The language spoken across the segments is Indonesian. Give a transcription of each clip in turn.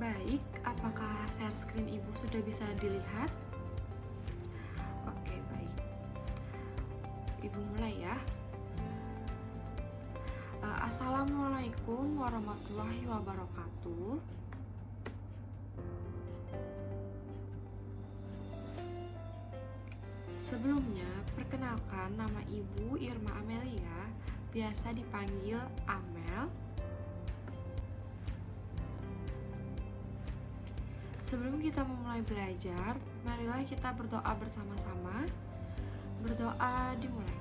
Baik, apakah share screen Ibu sudah bisa dilihat? Oke, baik. Ibu mulai ya. Assalamualaikum warahmatullahi wabarakatuh. Sebelumnya, perkenalkan nama Ibu Irma Amelia, biasa dipanggil Amel. Sebelum kita memulai belajar, marilah kita berdoa bersama-sama. Berdoa dimulai.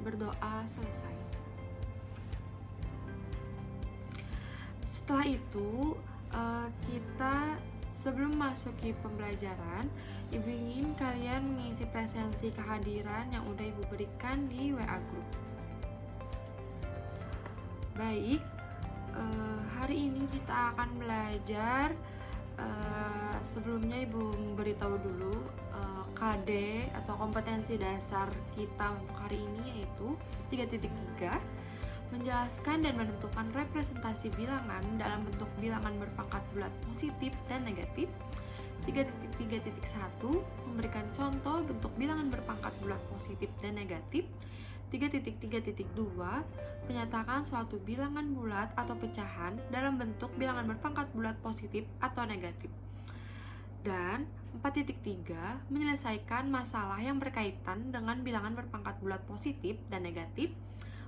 Berdoa selesai. Setelah itu, kita sebelum masuki pembelajaran, Ibu ingin kalian mengisi presensi kehadiran yang udah Ibu berikan di WA Group. Baik, hari ini kita akan belajar. Sebelumnya Ibu memberitahu dulu KD atau kompetensi dasar kita untuk hari ini, yaitu 3.3, menjelaskan dan menentukan representasi bilangan dalam bentuk bilangan berpangkat bulat positif dan negatif. 3.3.1, memberikan contoh bentuk bilangan berpangkat bulat positif dan negatif. 3.3.2, menyatakan suatu bilangan bulat atau pecahan dalam bentuk bilangan berpangkat bulat positif atau negatif. Dan 4.3, menyelesaikan masalah yang berkaitan dengan bilangan berpangkat bulat positif dan negatif.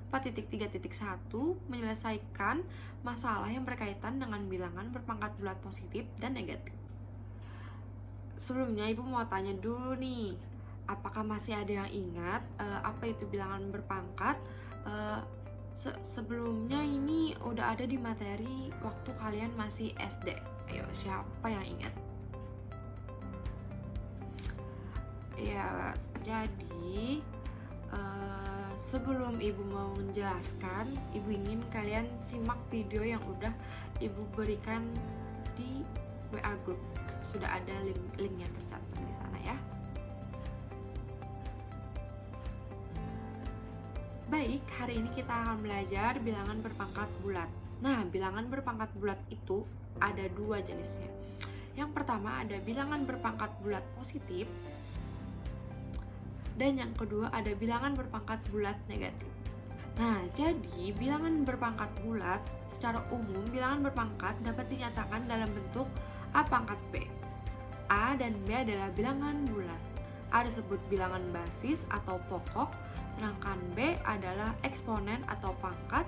4.3.1, menyelesaikan masalah yang berkaitan dengan bilangan berpangkat bulat positif dan negatif. Sebelumnya Ibu mau tanya dulu nih, apakah masih ada yang ingat apa itu bilangan berpangkat? Sebelumnya ini udah ada di materi waktu kalian masih SD. Ayo, siapa yang ingat? Ya, jadi sebelum Ibu mau menjelaskan, Ibu ingin kalian simak video yang udah Ibu berikan di WA Group. Sudah ada linknya tercantum di sana ya. Baik, hari ini kita akan belajar bilangan berpangkat bulat. Nah, bilangan berpangkat bulat itu ada dua jenisnya. Yang pertama ada bilangan berpangkat bulat positif, dan yang kedua ada bilangan berpangkat bulat negatif. Nah, jadi bilangan berpangkat bulat secara umum, bilangan berpangkat dapat dinyatakan dalam bentuk A pangkat B. A dan B adalah bilangan bulat. A disebut bilangan basis atau pokok, sedangkan B adalah eksponen atau pangkat.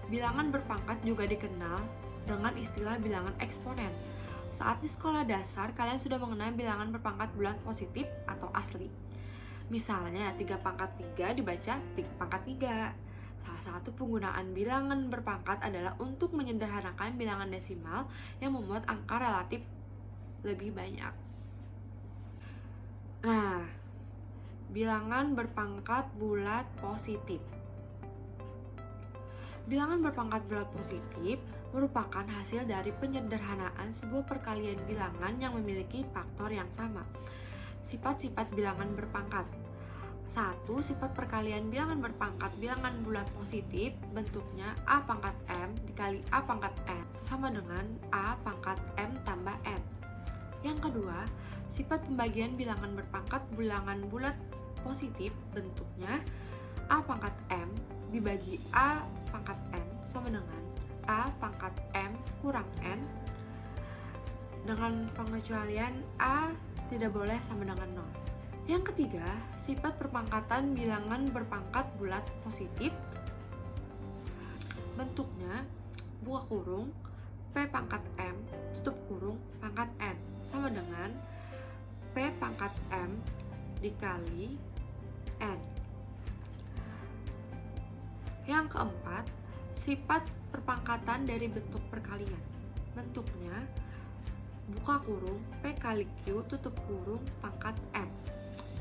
Bilangan berpangkat juga dikenal dengan istilah bilangan eksponen. Saat di sekolah dasar, kalian sudah mengenal bilangan berpangkat bulat positif atau asli. Misalnya 3 pangkat 3 dibaca 3 pangkat 3. Salah satu penggunaan bilangan berpangkat adalah untuk menyederhanakan bilangan desimal yang memuat angka relatif lebih banyak. Nah, bilangan berpangkat bulat positif. Bilangan berpangkat bulat positif merupakan hasil dari penyederhanaan sebuah perkalian bilangan yang memiliki faktor yang sama. Sifat-sifat bilangan berpangkat. 1. Sifat perkalian bilangan berpangkat bilangan bulat positif bentuknya A pangkat M dikali A pangkat N sama dengan A pangkat M tambah N. Yang kedua, sifat pembagian bilangan berpangkat bilangan bulat positif bentuknya A pangkat M dibagi A pangkat N sama dengan A pangkat M kurang N, dengan pengecualian A tidak boleh sama dengan 0. Yang ketiga, sifat perpangkatan bilangan berpangkat bulat positif bentuknya buka kurung P pangkat M tutup kurung pangkat N sama dengan P pangkat M dikali N. Yang keempat, sifat perpangkatan dari bentuk perkalian bentuknya buka kurung P kali Q tutup kurung pangkat M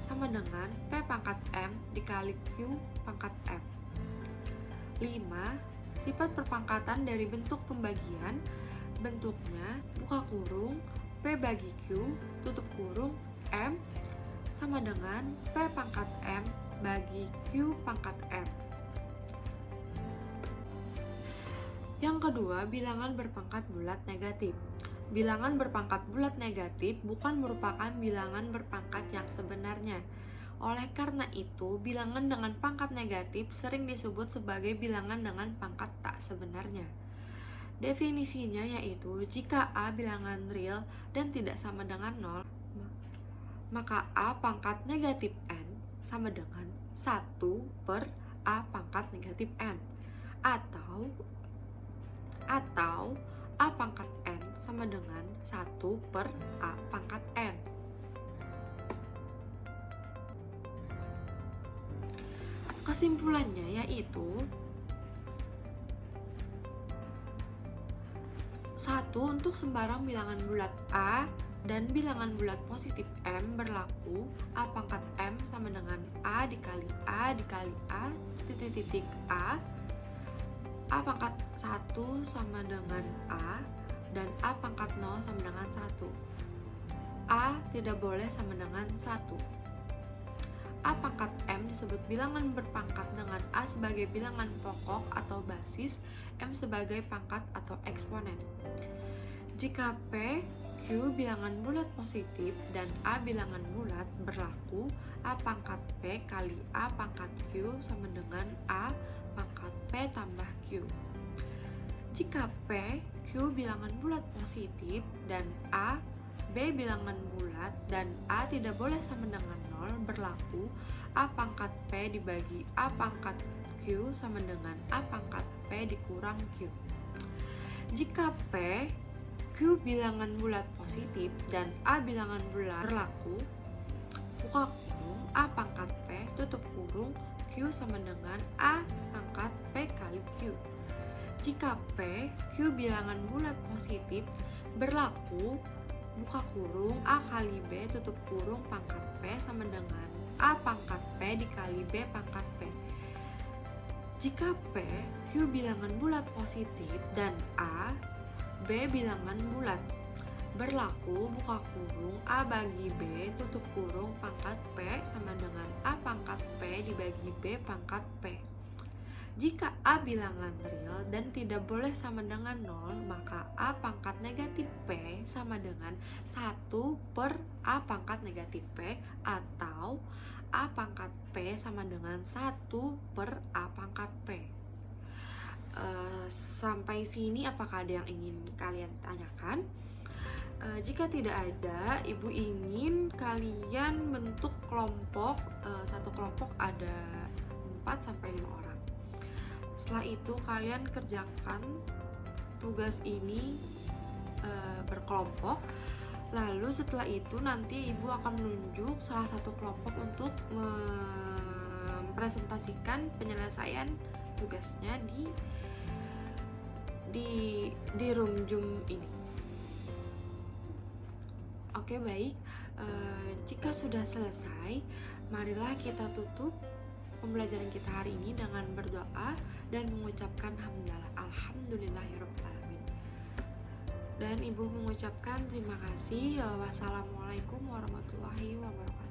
sama dengan P pangkat M dikali Q pangkat M. 5. Sifat perpangkatan dari bentuk pembagian bentuknya buka kurung P bagi Q tutup kurung M sama dengan P pangkat M bagi Q pangkat M. Yang kedua, bilangan berpangkat bulat negatif. Bilangan berpangkat bulat negatif bukan merupakan bilangan berpangkat yang sebenarnya. Oleh karena itu, bilangan dengan pangkat negatif sering disebut sebagai bilangan dengan pangkat tak sebenarnya. Definisinya yaitu, jika A bilangan real dan tidak sama dengan 0, maka A pangkat negatif N sama dengan 1 per A pangkat negatif N. Atau A pangkat N sama dengan 1 per A pangkat N. Kesimpulannya yaitu 1. Untuk sembarang bilangan bulat A dan bilangan bulat positif M berlaku A pangkat M sama dengan A dikali A dikali A titik A. A pangkat 1 sama dengan A dan A pangkat 0 sama dengan 1. A tidak boleh sama dengan 1. A pangkat M disebut bilangan berpangkat dengan A sebagai bilangan pokok atau basis, M sebagai pangkat atau eksponen. Jika P, Q bilangan bulat positif dan A bilangan bulat, berlaku A pangkat P kali A pangkat Q sama dengan A pangkat P tambah Q. Jika P, Q bilangan bulat positif dan A, B bilangan bulat dan A tidak boleh sama dengan 0, berlaku A pangkat P dibagi A pangkat Q sama dengan A pangkat P dikurang Q. Jika P, Q bilangan bulat positif dan A bilangan bulat, berlaku buka kurung A pangkat P tutup kurung Q sama dengan A pangkat P kali Q. Jika P, Q bilangan bulat positif, berlaku buka kurung A kali B tutup kurung pangkat P sama dengan A pangkat P dikali B pangkat P. Jika P, Q bilangan bulat positif dan A, B bilangan bulat, berlaku buka kurung A bagi B tutup kurung pangkat P sama dengan A pangkat P dibagi B pangkat P. Jika A bilangan real dan tidak boleh sama dengan 0, maka A pangkat negatif P sama dengan 1 per A pangkat negatif P atau A pangkat P sama dengan 1 per A pangkat P. Sampai sini apakah ada yang ingin kalian tanyakan? Jika tidak ada, Ibu ingin kalian bentuk kelompok, satu kelompok ada 4-5 orang. Setelah itu kalian kerjakan tugas ini berkelompok. Lalu setelah itu nanti Ibu akan menunjuk salah satu kelompok untuk mempresentasikan penyelesaian tugasnya di room Zoom ini. Oke, baik. Jika sudah selesai, marilah kita tutup pembelajaran kita hari ini dengan berdoa dan mengucapkan alhamdulillahirobbilalamin. Dan Ibu mengucapkan terima kasih. Wassalamualaikum warahmatullahi wabarakatuh.